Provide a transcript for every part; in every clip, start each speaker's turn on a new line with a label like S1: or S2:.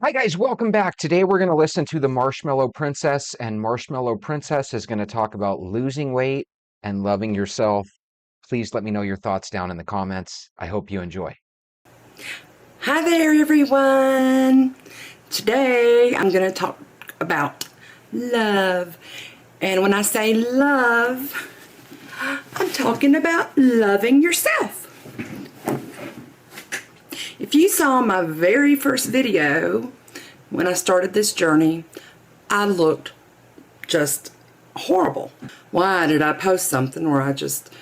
S1: Hi guys, welcome back. Today we're going to listen to the Marshmallow Princess, and Marshmallow Princess is going to talk about losing weight and loving yourself. Please let me know your thoughts down in the comments. I hope you enjoy.
S2: Hi there, everyone. Today I'm going to talk about love. And when I say love, I'm talking about loving yourself. If you saw my very first video when I started this journey, I looked just horrible. Why did I post something where I just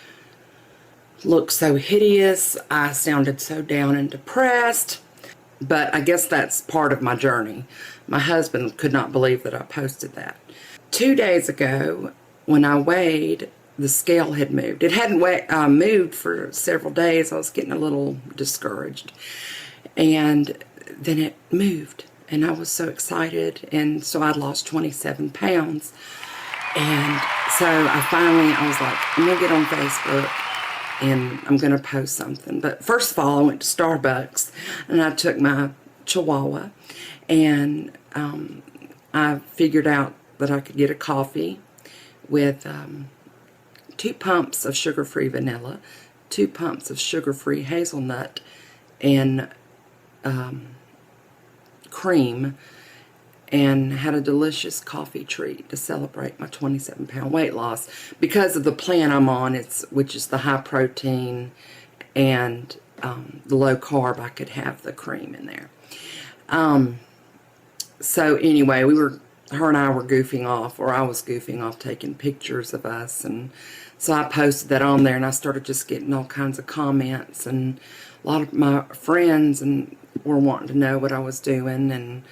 S2: looked so hideous? I sounded so down and depressed. But I guess that's part of my journey. My husband could not believe that I posted that. 2 days ago, when I weighed, the scale had moved. It hadn't moved for several days. I was getting a little discouraged. And then it moved. And I was so excited. And so I'd lost 27 pounds. And so I was like, I'm going to get on Facebook and I'm going to post something. But first of all, I went to Starbucks and I took my Chihuahua and I figured out that I could get a coffee with 2 pumps of sugar-free vanilla, 2 pumps of sugar-free hazelnut, and cream, and had a delicious coffee treat to celebrate my 27-pound weight loss because of the plan I'm on, which is the high protein and the low carb. I could have the cream in there. So anyway, her and I were goofing off, or I was goofing off, taking pictures of us, and so I posted that on there, and I started just getting all kinds of comments, and a lot of my friends were wanting to know what I was doing, and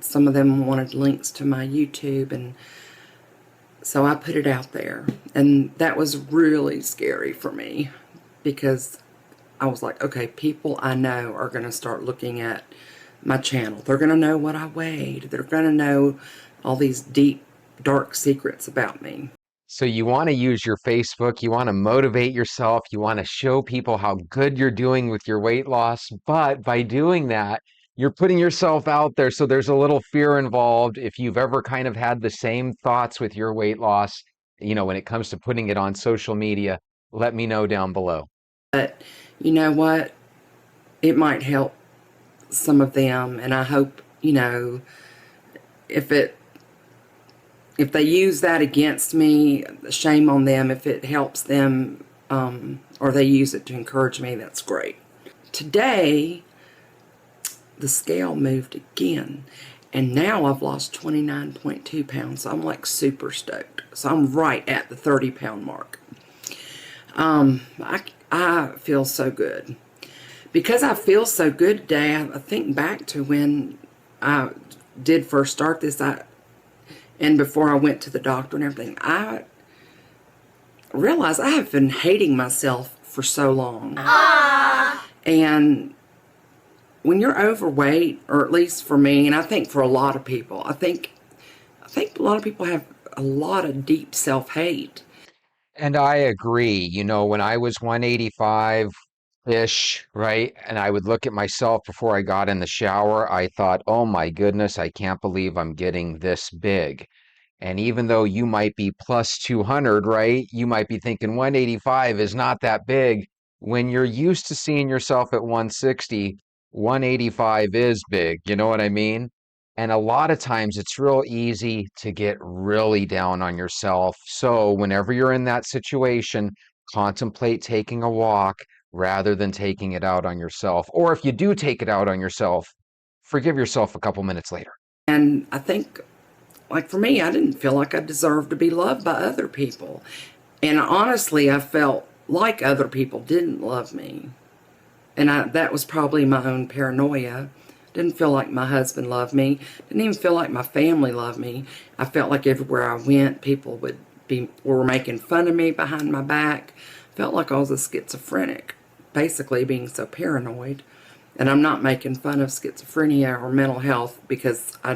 S2: some of them wanted links to my YouTube, and so I put it out there. And that was really scary for me because I was like, okay, people I know are going to start looking at my channel. They're going to know what I weighed. They're going to know all these deep, dark secrets about me.
S1: So you want to use your Facebook, you want to motivate yourself, you want to show people how good you're doing with your weight loss, but by doing that, you're putting yourself out there, so there's a little fear involved. If you've ever kind of had the same thoughts with your weight loss, when it comes to putting it on social media, let me know down below.
S2: But you know what? It might help some of them, and I hope, if they use that against me, shame on them. If it helps them, or they use it to encourage me, that's great. Today, the scale moved again, and now I've lost 29.2 pounds. So I'm like super stoked. So I'm right at the 30-pound mark. I feel so good. Because I feel so good today, I think back to when I did first start this, and before I went to the doctor and everything, I realized I have been hating myself for so long. Aww. And when you're overweight, or at least for me, and I think for a lot of people, I think a lot of people have a lot of deep self-hate.
S1: And I agree. When I was 185-ish, right? And I would look at myself before I got in the shower, I thought, oh my goodness, I can't believe I'm getting this big. And even though you might be plus 200, right? You might be thinking 185 is not that big. When you're used to seeing yourself at 160, 185 is big. You know what I mean? And a lot of times it's real easy to get really down on yourself. So whenever you're in that situation, contemplate taking a walk rather than taking it out on yourself. Or if you do take it out on yourself, forgive yourself a couple minutes later.
S2: And I think, like for me, I didn't feel like I deserved to be loved by other people. And honestly, I felt like other people didn't love me. And that was probably my own paranoia. Didn't feel like my husband loved me. Didn't even feel like my family loved me. I felt like everywhere I went, people were making fun of me behind my back. Felt like I was a schizophrenic, basically being so paranoid. And I'm not making fun of schizophrenia or mental health, because I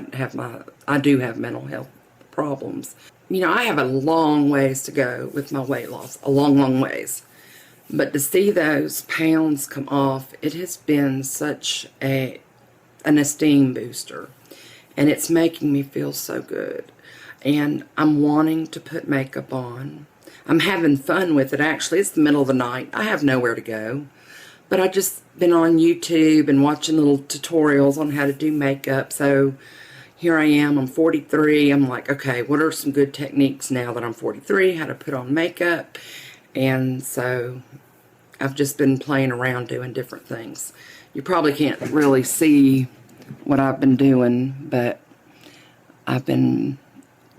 S2: do have mental health problems. I have a long ways to go with my weight loss, a long, long ways. But to see those pounds come off, it has been such a an esteem booster. And it's making me feel so good. And I'm wanting to put makeup on. I'm having fun with it, actually. It's the middle of the night. I have nowhere to go. But I just been on YouTube and watching little tutorials on how to do makeup. So here I am, I'm 43. I'm like, okay, what are some good techniques now that I'm 43? How to put on makeup. And so I've just been playing around doing different things. You probably can't really see what I've been doing, but I've been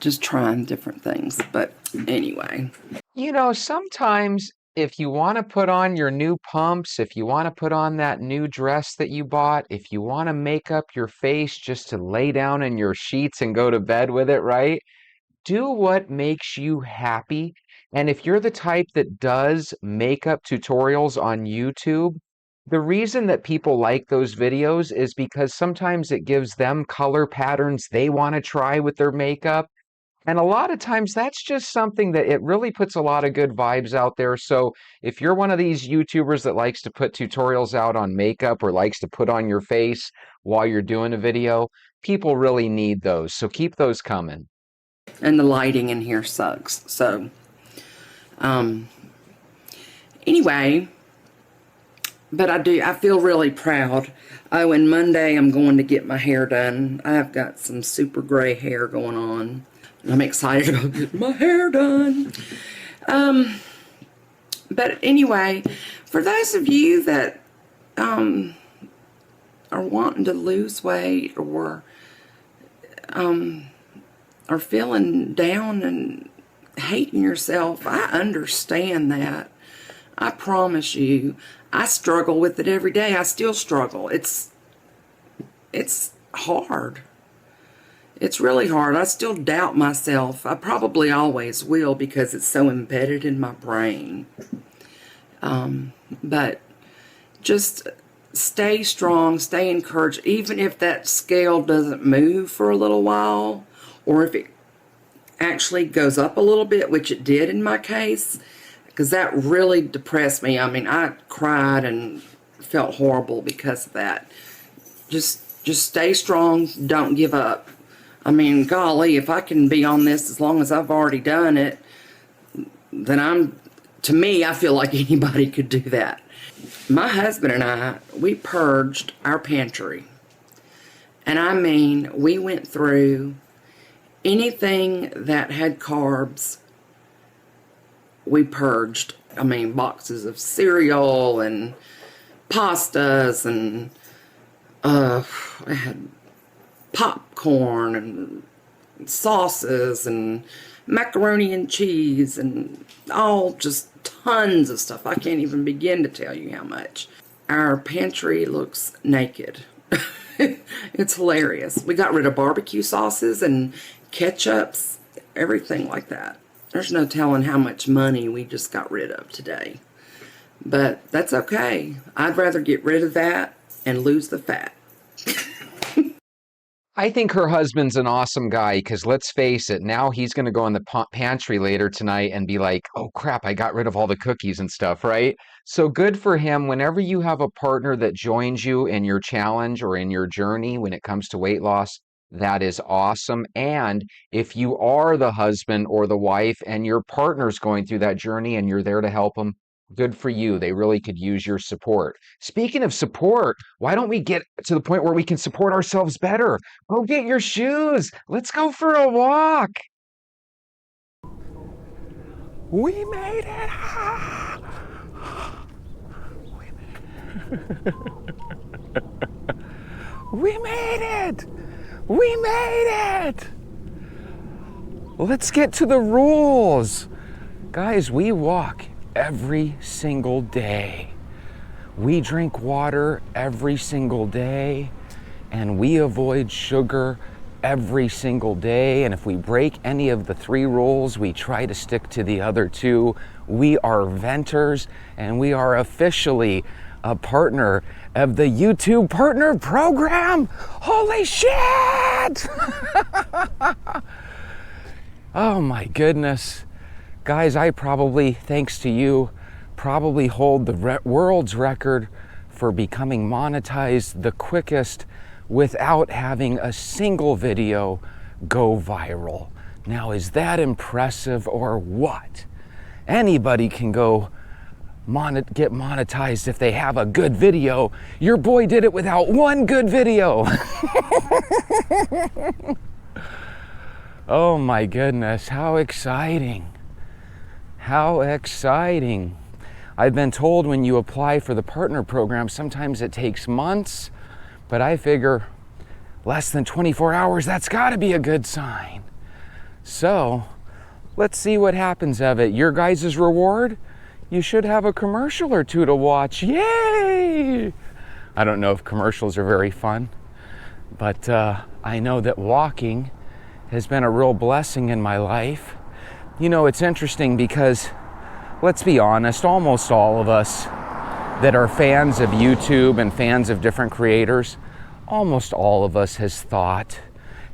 S2: just trying different things. But anyway.
S1: You know, sometimes if you want to put on your new pumps, if you want to put on that new dress that you bought, if you want to make up your face just to lay down in your sheets and go to bed with it, right? Do what makes you happy. And if you're the type that does makeup tutorials on YouTube, the reason that people like those videos is because sometimes it gives them color patterns they want to try with their makeup. And a lot of times that's just something that it really puts a lot of good vibes out there. So if you're one of these YouTubers that likes to put tutorials out on makeup or likes to put on your face while you're doing a video, people really need those. So keep those coming.
S2: And the lighting in here sucks. So, anyway, but I feel really proud. Oh, and Monday I'm going to get my hair done. I've got some super gray hair going on. I'm excited about getting my hair done. But anyway, for those of you that are wanting to lose weight or are feeling down and hating yourself, I understand that. I promise you, I struggle with it every day. I still struggle. It's hard. It's really hard. I still doubt myself. I probably always will because it's so embedded in my brain. But just stay strong, stay encouraged, even if that scale doesn't move for a little while, or if it actually goes up a little bit, which it did in my case, because that really depressed me. I mean, I cried and felt horrible because of that. Just stay strong. Don't give up. I mean, golly, if I can be on this as long as I've already done it, then to me, I feel like anybody could do that. My husband and I, we purged our pantry. And I mean, we went through anything that had carbs, we purged. I mean, boxes of cereal and pastas and I had popcorn and sauces and macaroni and cheese and all just tons of stuff. I can't even begin to tell you how much. Our pantry looks naked. It's hilarious. We got rid of barbecue sauces and ketchups, everything like that. There's no telling how much money we just got rid of today. But that's okay. I'd rather get rid of that and lose the fat.
S1: I think her husband's an awesome guy because let's face it, now he's going to go in the pantry later tonight and be like, oh crap, I got rid of all the cookies and stuff, right? So good for him. Whenever you have a partner that joins you in your challenge or in your journey when it comes to weight loss, that is awesome. And if you are the husband or the wife and your partner's going through that journey and you're there to help them, good for you. They really could use your support. Speaking of support, why don't we get to the point where we can support ourselves better? Go get your shoes. Let's go for a walk.
S3: We made it! We made it! We made it! Let's get to the rules. Guys, we walk every single day. We drink water every single day, and we avoid sugar every single day. And if we break any of the 3 rules, we try to stick to the other 2. We are venters, and we are officially a partner of the YouTube Partner Program. Holy shit! Oh my goodness. Guys, I probably, thanks to you, probably hold the world's record for becoming monetized the quickest without having a single video go viral. Now, is that impressive or what? Anybody can go get monetized if they have a good video. Your boy did it without one good video. Oh my goodness, how exciting. How exciting. I've been told when you apply for the partner program, sometimes it takes months, but I figure less than 24 hours, that's gotta be a good sign. So, let's see what happens of it. Your guys' reward? You should have a commercial or two to watch. Yay! I don't know if commercials are very fun, but I know that walking has been a real blessing in my life. You know, it's interesting because, let's be honest, almost all of us that are fans of YouTube and fans of different creators, almost all of us has thought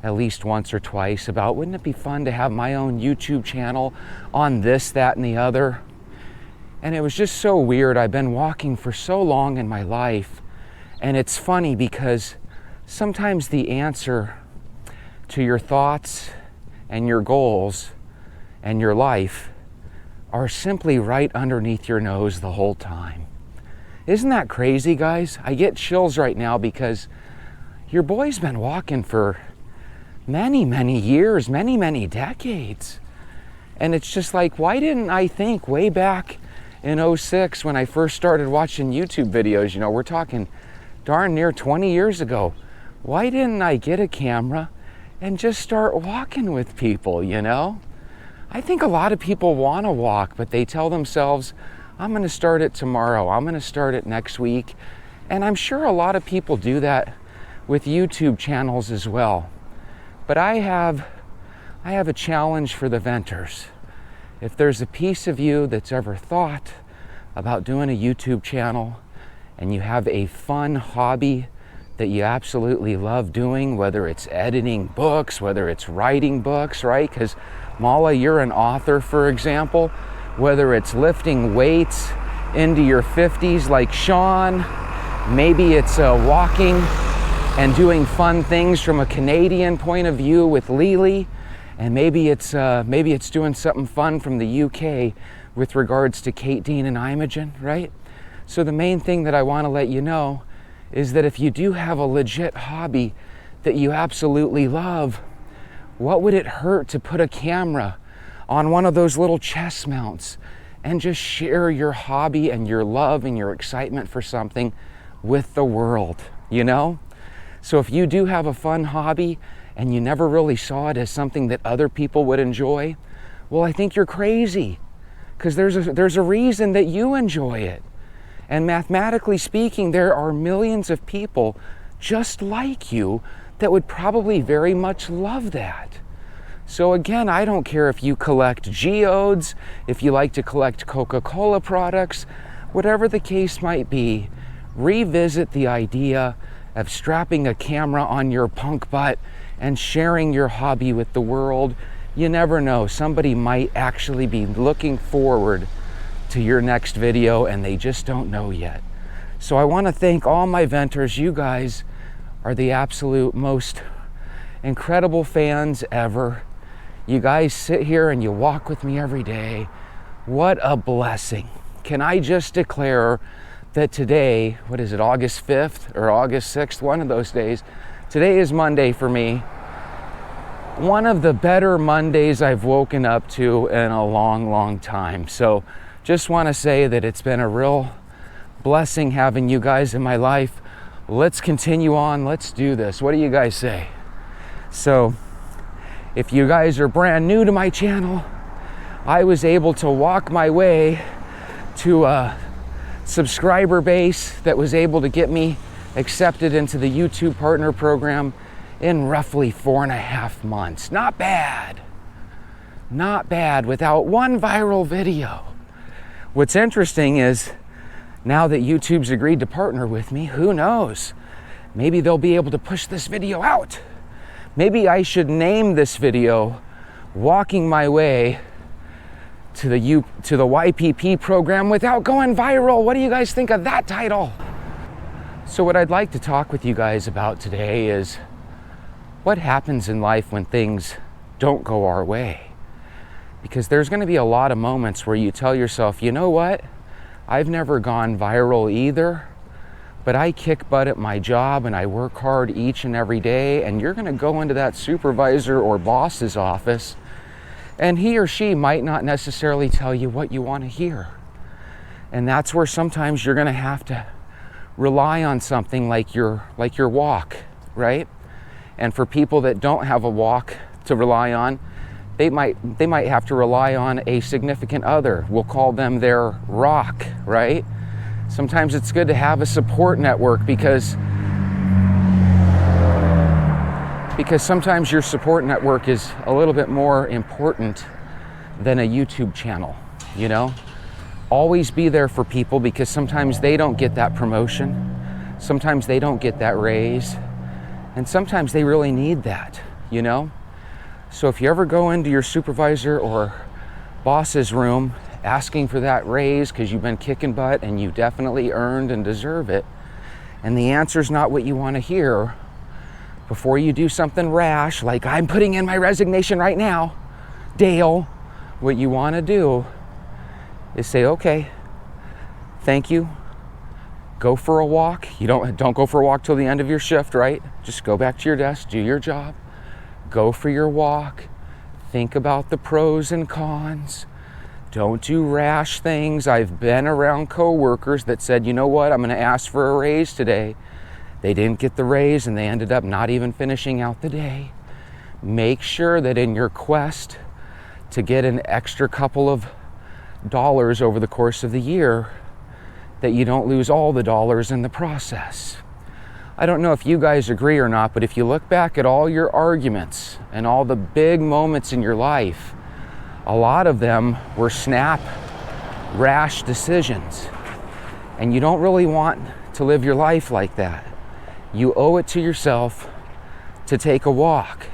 S3: at least once or twice about, wouldn't it be fun to have my own YouTube channel on this, that, and the other? And it was just so weird. I've been walking for so long in my life, and it's funny because sometimes the answer to your thoughts and your goals and your life are simply right underneath your nose the whole time. Isn't that crazy, guys? I get chills right now because your boy's been walking for many, many years, many, many decades. And it's just like, why didn't I think way back in 06 when I first started watching YouTube videos, you know, we're talking darn near 20 years ago, why didn't I get a camera and just start walking with people, you know? I think a lot of people want to walk, but they tell themselves, I'm going to start it tomorrow, I'm going to start it next week. And I'm sure a lot of people do that with YouTube channels as well. But I have a challenge for the venters. If there's a piece of you that's ever thought about doing a YouTube channel and you have a fun hobby that you absolutely love doing, whether it's editing books, whether it's writing books, right? Because Mala, you're an author, for example. Whether it's lifting weights into your 50s like Sean, maybe it's walking and doing fun things from a Canadian point of view with Lily, and maybe it's doing something fun from the UK with regards to Kate, Dean, and Imogen, right? So the main thing that I want to let you know is that if you do have a legit hobby that you absolutely love, what would it hurt to put a camera on one of those little chest mounts and just share your hobby and your love and your excitement for something with the world, you know? So if you do have a fun hobby and you never really saw it as something that other people would enjoy, well, I think you're crazy, because there's a reason that you enjoy it. And mathematically speaking, there are millions of people just like you that would probably very much love that. So again, I don't care if you collect geodes, if you like to collect Coca-Cola products, whatever the case might be, revisit the idea of strapping a camera on your punk butt and sharing your hobby with the world. You never know, somebody might actually be looking forward to your next video and they just don't know yet. So I want to thank all my venters. You guys are the absolute most incredible fans ever. You guys sit here and you walk with me every day. What a blessing. Can I just declare that today, what is it, August 5th or August 6th, one of those days, today is Monday for me. One of the better Mondays I've woken up to in a long, long time. So just want to say that it's been a real blessing having you guys in my life. Let's continue on, let's do this. What do you guys say? So if you guys are brand new to my channel, I was able to walk my way to a subscriber base that was able to get me accepted into the YouTube partner program in roughly 4.5 months. Not bad. Not bad without one viral video. What's interesting is now that YouTube's agreed to partner with me, who knows? Maybe they'll be able to push this video out. Maybe I should name this video Walking My Way to the YPP program without going viral. What do you guys think of that title? So what I'd like to talk with you guys about today is what happens in life when things don't go our way. Because there's going to be a lot of moments where you tell yourself, you know what? I've never gone viral either, but I kick butt at my job and I work hard each and every day, and you're going to go into that supervisor or boss's office and he or she might not necessarily tell you what you want to hear. And that's where sometimes you're going to have to rely on something like your walk, right? And for people that don't have a walk to rely on, they might have to rely on a significant other. We'll call them their rock, right? Sometimes it's good to have a support network because sometimes your support network is a little bit more important than a YouTube channel, you know? Always be there for people because sometimes they don't get that promotion. Sometimes they don't get that raise. And sometimes they really need that, you know? So if you ever go into your supervisor or boss's room asking for that raise because you've been kicking butt and you definitely earned and deserve it, and the answer's not what you want to hear, before you do something rash, like I'm putting in my resignation right now, Dale, what you want to do is say, okay, thank you. Go for a walk. You don't go for a walk till the end of your shift, right? Just go back to your desk, do your job, go for your walk, think about the pros and cons. Don't do rash things. I've been around coworkers that said, you know what, I'm going to ask for a raise today. They didn't get the raise and they ended up not even finishing out the day. Make sure that in your quest to get an extra couple of dollars over the course of the year, that you don't lose all the dollars in the process. I don't know if you guys agree or not, but if you look back at all your arguments and all the big moments in your life, a lot of them were snap, rash decisions. And you don't really want to live your life like that. You owe it to yourself to take a walk.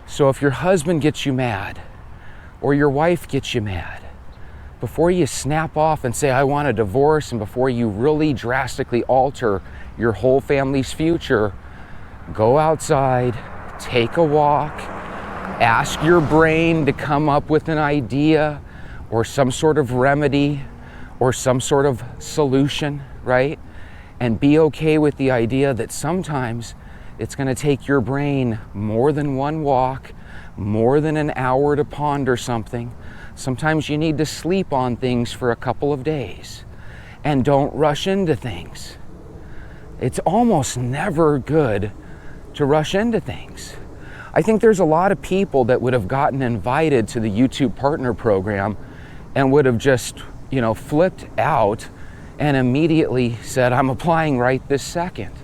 S3: So if your husband gets you mad, or your wife gets you mad, before you snap off and say, I want a divorce, and before you really drastically alter your whole family's future, go outside, take a walk, ask your brain to come up with an idea or some sort of remedy or some sort of solution, right? And be okay with the idea that sometimes it's going to take your brain more than one walk, more than an hour to ponder something. Sometimes you need to sleep on things for a couple of days. And don't rush into things. It's almost never good to rush into things. I think there's a lot of people that would have gotten invited to the YouTube Partner Program and would have just, flipped out and immediately said, I'm applying right this second.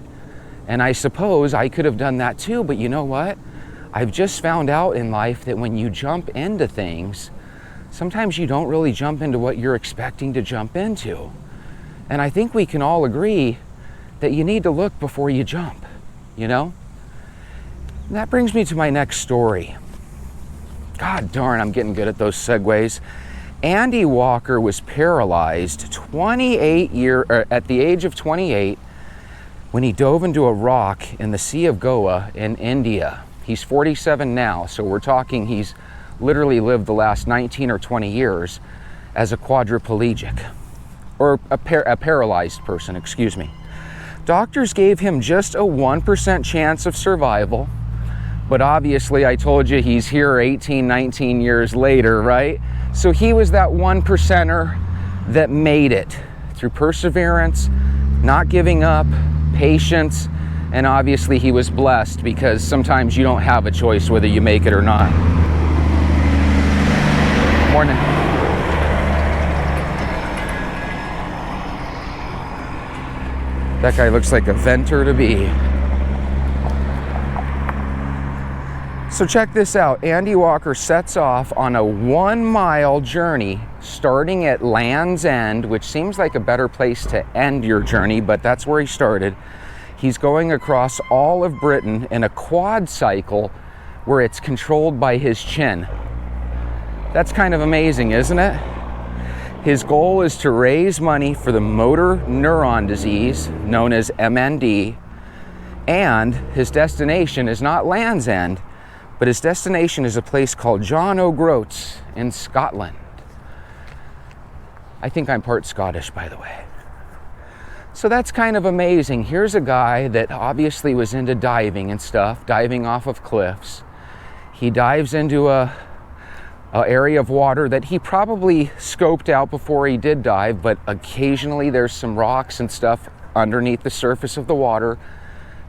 S3: And I suppose I could have done that too, but you know what? I've just found out in life that when you jump into things, sometimes you don't really jump into what you're expecting to jump into. And I think we can all agree that you need to look before you jump, And that brings me to my next story. God darn, I'm getting good at those segues. Andy Walker was paralyzed at the age of 28 when he dove into a rock in the Sea of Goa in India. He's 47 now, so we're talking he's literally lived the last 19 or 20 years as a quadriplegic, or a paralyzed person, excuse me. Doctors gave him just a 1% chance of survival, but obviously I told you he's here 18, 19 years later, right? So he was that 1%er that made it through perseverance, not giving up, patience, and obviously he was blessed because sometimes you don't have a choice whether you make it or not. Morning. That guy looks like a venter to be. So check this out. Andy Walker sets off on a 1-mile journey starting at Land's End, which seems like a better place to end your journey, but that's where he started. He's going across all of Britain in a quad cycle where it's controlled by his chin. That's kind of amazing, isn't it? His goal is to raise money for the motor neuron disease known as MND, and his destination is not Land's End, but his destination is a place called John O'Groats in Scotland. I think I'm part Scottish, by the way. So that's kind of amazing. Here's a guy that obviously was into diving and stuff, diving off of cliffs. He dives into a area of water that he probably scoped out before he did dive, but occasionally there's some rocks and stuff underneath the surface of the water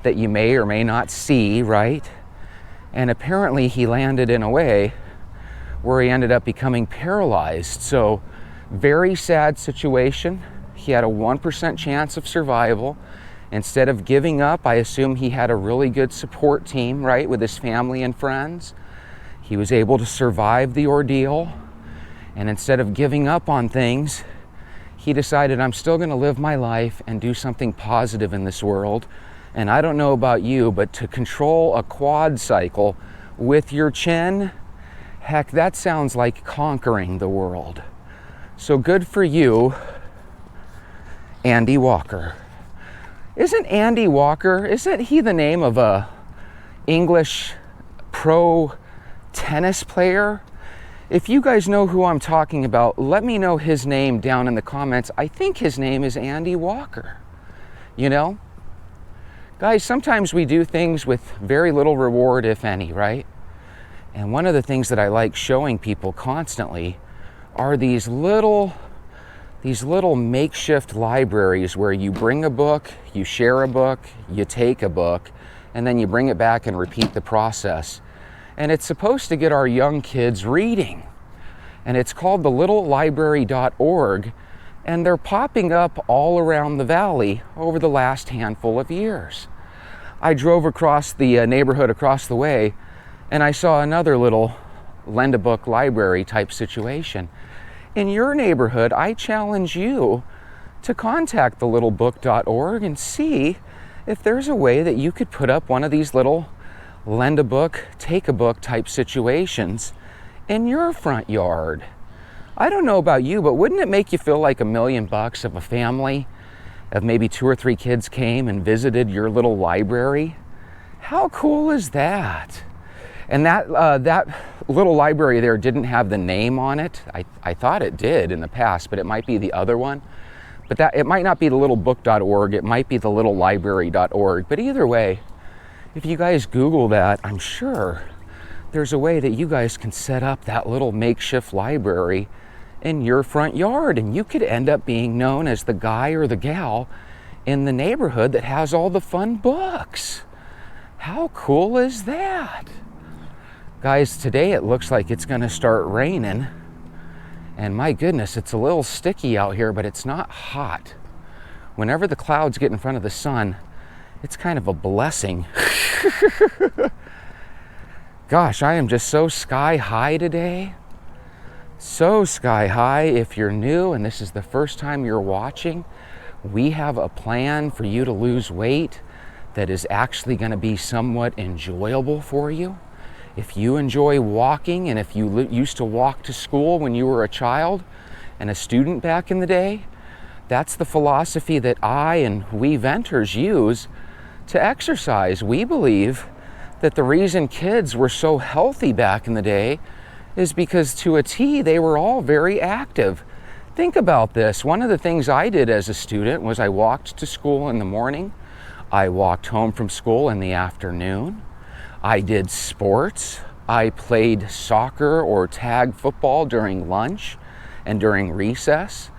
S3: that you may or may not see, right? And apparently he landed in a way where he ended up becoming paralyzed. So very sad situation. He had a 1% chance of survival. Instead of giving up, I assume he had a really good support team, right, with his family and friends. He was able to survive the ordeal, and instead of giving up on things, he decided, I'm still going to live my life and do something positive in this world. And I don't know about you, but to control a quad cycle with your chin, heck, that sounds like conquering the world. So good for you, Andy Walker. Isn't Andy Walker, isn't he the name of a English pro tennis player? If you guys know who I'm talking about, let me know his name down in the comments. I think his name is Andy Walker. You know? Guys, sometimes we do things with very little reward, if any, right? And one of the things that I like showing people constantly are these little makeshift libraries where you bring a book, you share a book, you take a book, and then you bring it back and repeat the process. And it's supposed to get our young kids reading. And it's called the littlelibrary.org, and they're popping up all around the valley over the last handful of years. I drove across the neighborhood across the way, and I saw another little lend-a-book library type situation. In your neighborhood, I challenge you to contact the littlebook.org and see if there's a way that you could put up one of these little lend a book, take a book type situations in your front yard. I don't know about you, but wouldn't it make you feel like $1 million if a family of maybe 2 or 3 kids came and visited your little library? How cool is that? And that little library there didn't have the name on it. I thought it did in the past, but it might be the other one. But it might not be the littlebook.org, it might be the littlelibrary.org. But either way, if you guys Google that, I'm sure there's a way that you guys can set up that little makeshift library in your front yard, and you could end up being known as the guy or the gal in the neighborhood that has all the fun books. How cool is that? Guys, today it looks like it's gonna start raining, and my goodness, it's a little sticky out here, but it's not hot. Whenever the clouds get in front of the sun, it's kind of a blessing. Gosh, I am just so sky high today. So sky high. If you're new and this is the first time you're watching, we have a plan for you to lose weight that is actually going to be somewhat enjoyable for you. If you enjoy walking, and if you used to walk to school when you were a child and a student back in the day, that's the philosophy that I and we venters use to exercise. We believe that the reason kids were so healthy back in the day is because to a T, they were all very active. Think about this. One of the things I did as a student was I walked to school in the morning. I walked home from school in the afternoon. I did sports. I played soccer or tag football during lunch and during recess.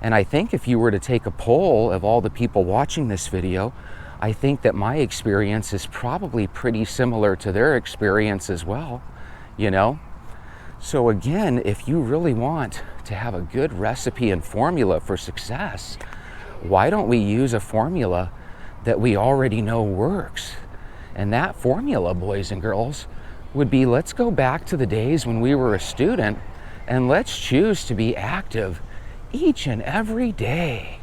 S3: And I think if you were to take a poll of all the people watching this video, I think that my experience is probably pretty similar to their experience as well, you know? So again, if you really want to have a good recipe and formula for success, why don't we use a formula that we already know works? And that formula, boys and girls, would be, let's go back to the days when we were a student and let's choose to be active each and every day.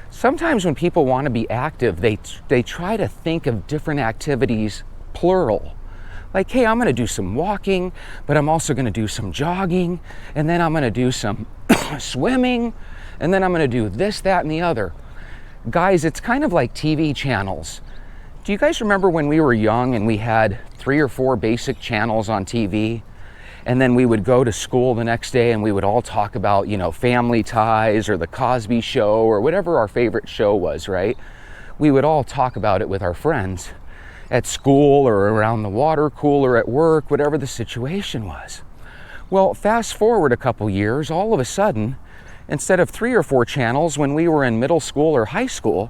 S3: Sometimes when people want to be active, they try to think of different activities, plural. Like, hey, I'm gonna do some walking, but I'm also gonna do some jogging, and then I'm gonna do some swimming, and then I'm gonna do this, that, and the other. Guys, it's kind of like TV channels. Do you guys remember when we were young and we had 3 or 4 basic channels on TV? And then we would go to school the next day and we would all talk about, you know, Family Ties or The Cosby Show or whatever our favorite show was, right? We would all talk about it with our friends at school or around the water cooler at work, whatever the situation was. Well, fast forward a couple years, all of a sudden, instead of 3 or 4 channels when we were in middle school or high school,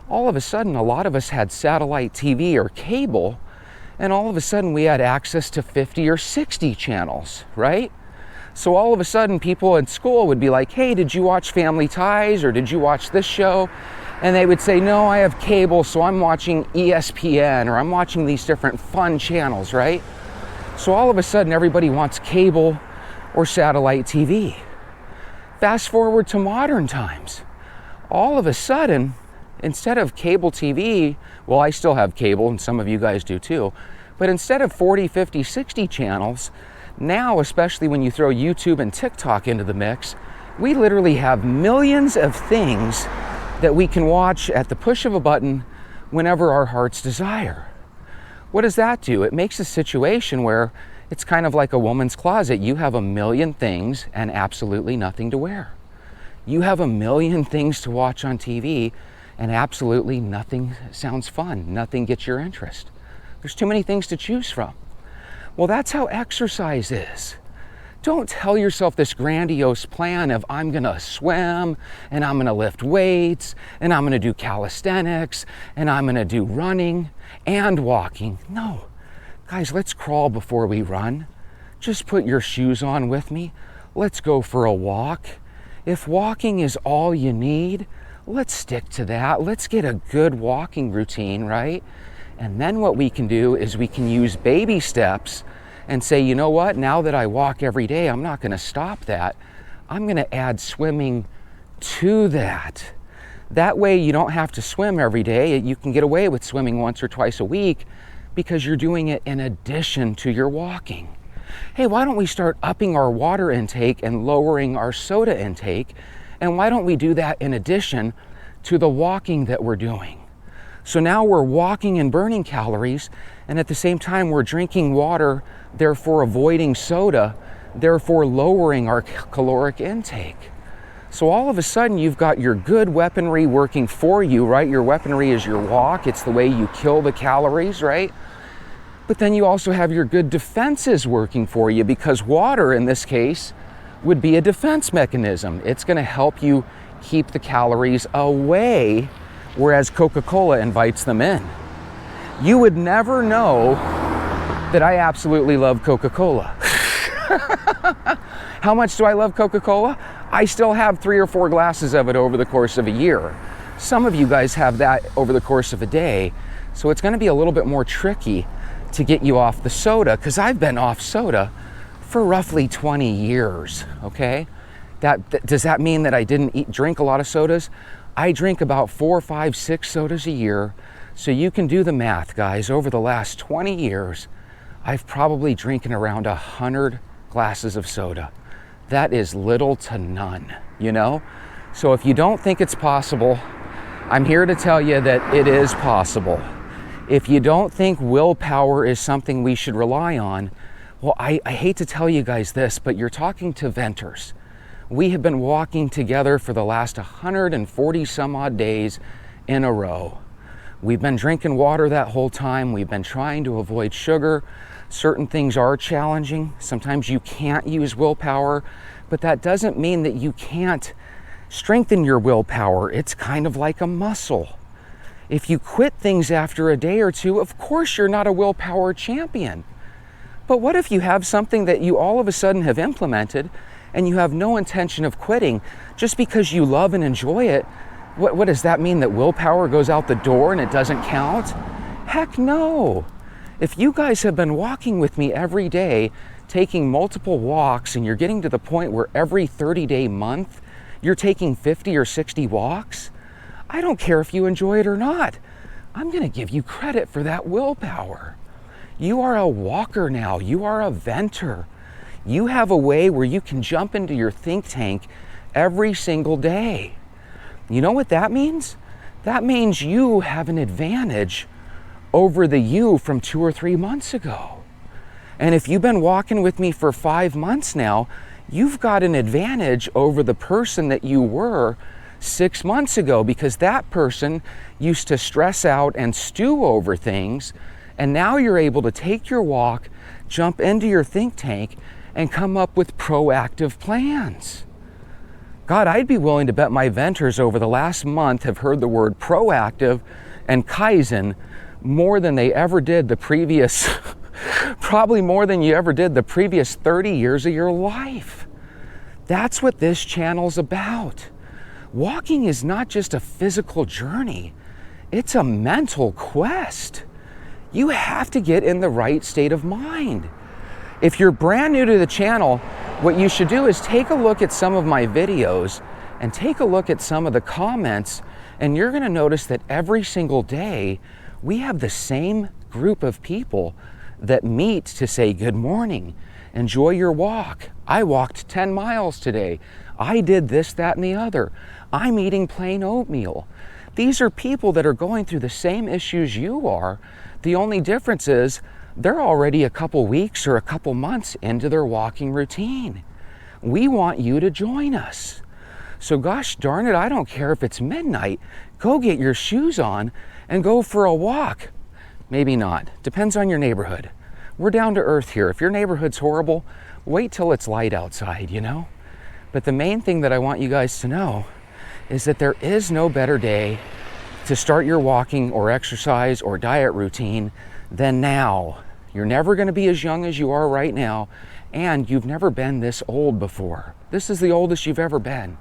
S3: all of a sudden a lot of us had satellite TV or cable, and all of a sudden we had access to 50 or 60 channels, right? So all of a sudden people in school would be like, hey, did you watch Family Ties or did you watch this show? And they would say, no, I have cable, so I'm watching ESPN or I'm watching these different fun channels, right? So all of a sudden everybody wants cable or satellite TV. Fast forward to modern times. All of a sudden, instead of cable TV, well, I still have cable and some of you guys do too, but instead of 40, 50, 60 channels, now, especially when you throw YouTube and TikTok into the mix, we literally have millions of things that we can watch at the push of a button whenever our heart's desire. What does that do? It makes a situation where it's kind of like a woman's closet. You have a million things and absolutely nothing to wear. You have a million things to watch on TV and absolutely nothing sounds fun. Nothing gets your interest. There's too many things to choose from. Well, that's how exercise is. Don't tell yourself this grandiose plan of I'm gonna swim and I'm gonna lift weights and I'm gonna do calisthenics and I'm gonna do running and walking. No, guys, let's crawl before we run. Just put your shoes on with me. Let's go for a walk. If walking is all you need, let's stick to that. Let's get a good walking routine, right? And then what we can do is we can use baby steps and say, you know what, now that I walk every day, I'm not gonna stop that. I'm gonna add swimming to that. That way you don't have to swim every day. You can get away with swimming once or twice a week because you're doing it in addition to your walking. Hey, why don't we start upping our water intake and lowering our soda intake? And why don't we do that in addition to the walking that we're doing? So now we're walking and burning calories, and at the same time we're drinking water, therefore avoiding soda, therefore lowering our caloric intake. So all of a sudden you've got your good weaponry working for you, right? Your weaponry is your walk. It's the way you kill the calories, right? But then you also have your good defenses working for you, because water in this case would be a defense mechanism. It's going to help you keep the calories away, whereas Coca-Cola invites them in. You would never know that I absolutely love Coca-Cola. How much do I love Coca-Cola? I still have 3 or 4 glasses of it over the course of a year. Some of you guys have that over the course of a day, so it's going to be a little bit more tricky to get you off the soda, because I've been off soda for roughly 20 years, okay? Does that mean that I didn't drink a lot of sodas? I drink about 4, 5, 6 sodas a year. So you can do the math, guys. Over the last 20 years, I've probably drinking around 100 glasses of soda. That is little to none, you know? So if you don't think it's possible, I'm here to tell you that it is possible. If you don't think willpower is something we should rely on, well, I hate to tell you guys this, but you're talking to venters. We have been walking together for the last 140 some odd days in a row. We've been drinking water that whole time. We've been trying to avoid sugar. Certain things are challenging. Sometimes you can't use willpower, but that doesn't mean that you can't strengthen your willpower. It's kind of like a muscle. If you quit things after a day or two, of course you're not a willpower champion. But what if you have something that you all of a sudden have implemented and you have no intention of quitting just because you love and enjoy it? What does that mean, that willpower goes out the door and it doesn't count? Heck no. If you guys have been walking with me every day, taking multiple walks, and you're getting to the point where every 30-day month you're taking 50 or 60 walks, I don't care if you enjoy it or not. I'm going to give you credit for that willpower. You are a walker now. You are a venter. You have a way where you can jump into your think tank every single day. You know what that means? That means you have an advantage over the you from 2 or 3 months ago. And if you've been walking with me for 5 months now, you've got an advantage over the person that you were 6 months ago, because that person used to stress out and stew over things, and now you're able to take your walk, jump into your think tank, and come up with proactive plans. God, I'd be willing to bet my venters over the last month have heard the word proactive and Kaizen more than they ever did the previous, probably more than you ever did the previous 30 years of your life. That's what this channel's about. Walking is not just a physical journey, it's a mental quest. You have to get in the right state of mind. If you're brand new to the channel, what you should do is take a look at some of my videos and take a look at some of the comments, and you're going to notice that every single day we have the same group of people that meet to say good morning, enjoy your walk. I walked 10 miles today. I did this, that, and the other. I'm eating plain oatmeal. These are people that are going through the same issues you are. The only difference is they're already a couple weeks or a couple months into their walking routine. We want you to join us. So gosh darn it, I don't care if it's midnight. Go get your shoes on and go for a walk. Maybe not. Depends on your neighborhood. We're down to earth here. If your neighborhood's horrible, wait till it's light outside, you know? But the main thing that I want you guys to know is that there is no better day to start your walking or exercise or diet routine than now. You're never going to be as young as you are right now, and you've never been this old before. This is the oldest you've ever been.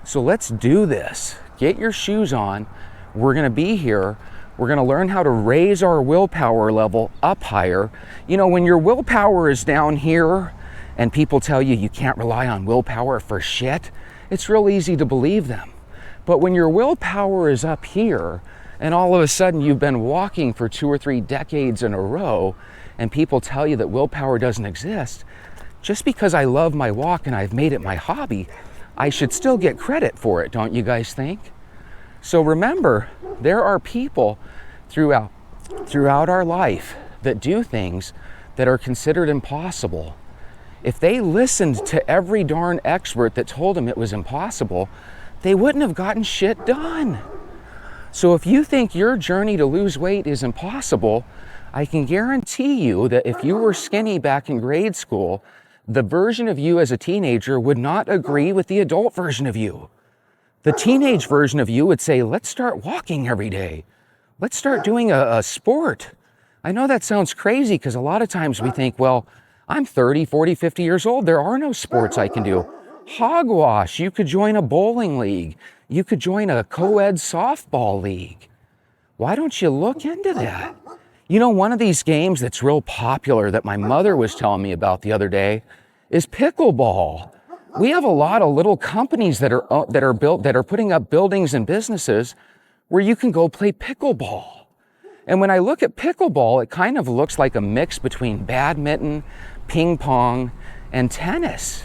S3: So let's do this. Get your shoes on. We're going to be here. We're going to learn how to raise our willpower level up higher. You know, when your willpower is down here and people tell you you can't rely on willpower for shit, it's real easy to believe them. But when your willpower is up here and all of a sudden you've been walking for 2 or 3 decades in a row and people tell you that willpower doesn't exist, just because I love my walk and I've made it my hobby, I should still get credit for it, don't you guys think? So remember, there are people throughout our life that do things that are considered impossible. If they listened to every darn expert that told them it was impossible, they wouldn't have gotten shit done. So if you think your journey to lose weight is impossible, I can guarantee you that if you were skinny back in grade school, the version of you as a teenager would not agree with the adult version of you. The teenage version of you would say, let's start walking every day. Let's start doing a sport. I know that sounds crazy because a lot of times we think, well, I'm 30, 40, 50 years old. There are no sports I can do. Hogwash, you could join a bowling league. You could join a co-ed softball league. Why don't you look into that? You know, one of these games that's real popular that my mother was telling me about the other day is pickleball. We have a lot of little companies that are putting up buildings and businesses where you can go play pickleball. And when I look at pickleball, it kind of looks like a mix between badminton, ping pong, and tennis.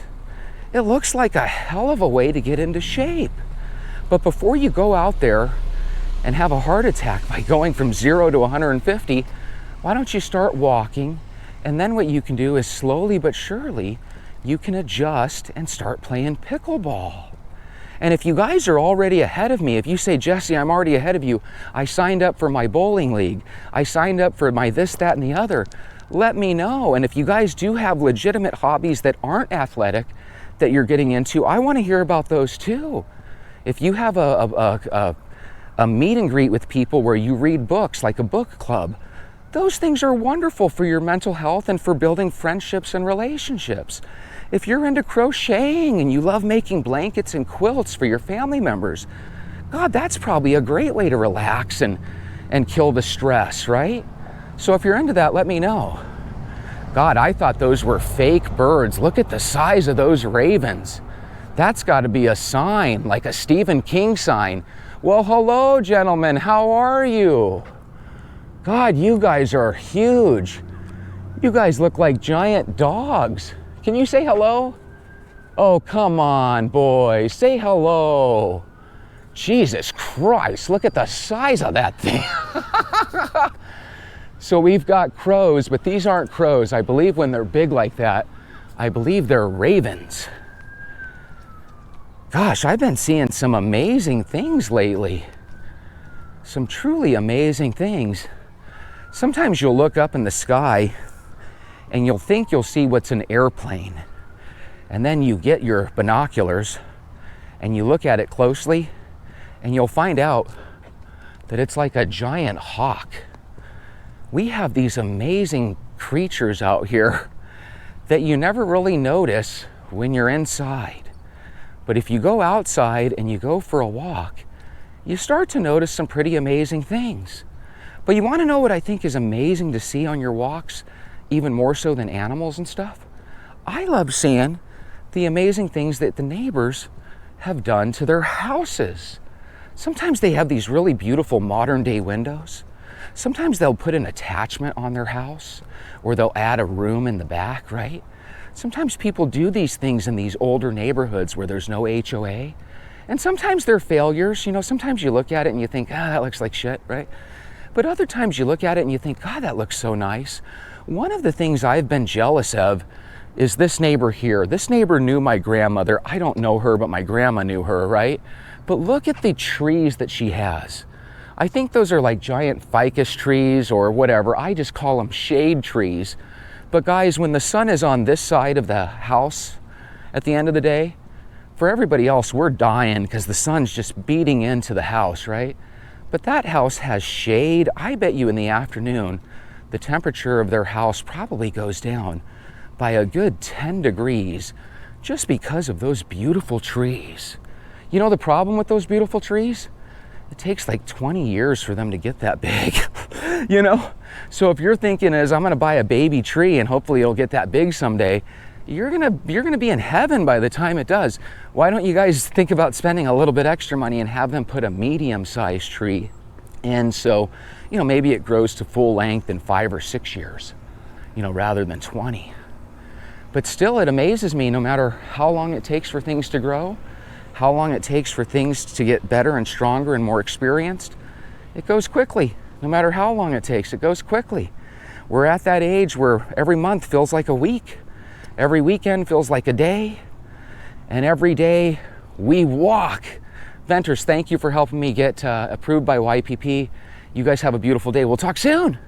S3: It looks like a hell of a way to get into shape. But before you go out there and have a heart attack by going from 0 to 150, why don't you start walking? And then what you can do is slowly but surely, you can adjust and start playing pickleball. And if you guys are already ahead of me, if you say, Jesse, I'm already ahead of you, I signed up for my bowling league, I signed up for my this, that, and the other, let me know. And if you guys do have legitimate hobbies that aren't athletic that you're getting into, I want to hear about those too. If you have a meet and greet with people where you read books, like a book club, those things are wonderful for your mental health and for building friendships and relationships. If you're into crocheting and you love making blankets and quilts for your family members, God, that's probably a great way to relax and kill the stress, right? So if you're into that, let me know. God, I thought those were fake birds. Look at the size of those ravens. That's got to be a sign, like a Stephen King sign. Well, hello, gentlemen. How are you? God, you guys are huge. You guys look like giant dogs. Can you say hello? Oh, come on, boys, say hello. Jesus Christ, look at the size of that thing. So we've got crows, but these aren't crows. I believe when they're big like that, I believe they're ravens. Gosh, I've been seeing some amazing things lately. Some truly amazing things. Sometimes you'll look up in the sky and you'll think you'll see what's an airplane. And then you get your binoculars and you look at it closely and you'll find out that it's like a giant hawk. We have these amazing creatures out here that you never really notice when you're inside. But if you go outside and you go for a walk, you start to notice some pretty amazing things. But you want to know what I think is amazing to see on your walks, even more so than animals and stuff? I love seeing the amazing things that the neighbors have done to their houses. Sometimes they have these really beautiful modern day windows. Sometimes they'll put an attachment on their house, or they'll add a room in the back, right? Sometimes people do these things in these older neighborhoods where there's no HOA. And sometimes they're failures. You know, sometimes you look at it and you think, that looks like shit, right? But other times you look at it and you think, God, that looks so nice. One of the things I've been jealous of is this neighbor here. This neighbor knew my grandmother. I don't know her, but my grandma knew her, right? But look at the trees that she has. I think those are like giant ficus trees or whatever. I just call them shade trees. But guys, when the sun is on this side of the house at the end of the day, for everybody else, we're dying because the sun's just beating into the house, right? But that house has shade. I bet you in the afternoon, the temperature of their house probably goes down by a good 10 degrees just because of those beautiful trees. You know the problem with those beautiful trees? It takes like 20 years for them to get that big, you know? So if you're thinking is I'm gonna buy a baby tree and hopefully it'll get that big someday, you're gonna be in heaven by the time it does. Why don't you guys think about spending a little bit extra money and have them put a medium-sized tree in, so you know, maybe it grows to full length in 5 or 6 years, you know, rather than 20. But still, it amazes me, no matter how long it takes for things to grow, how long it takes for things to get better and stronger and more experienced, it goes quickly. No matter how long it takes, it goes quickly. We're at that age where every month feels like a week, every weekend feels like a day, and every day we walk. Venters, thank you for helping me get approved by YPP. You guys have a beautiful day. We'll talk soon.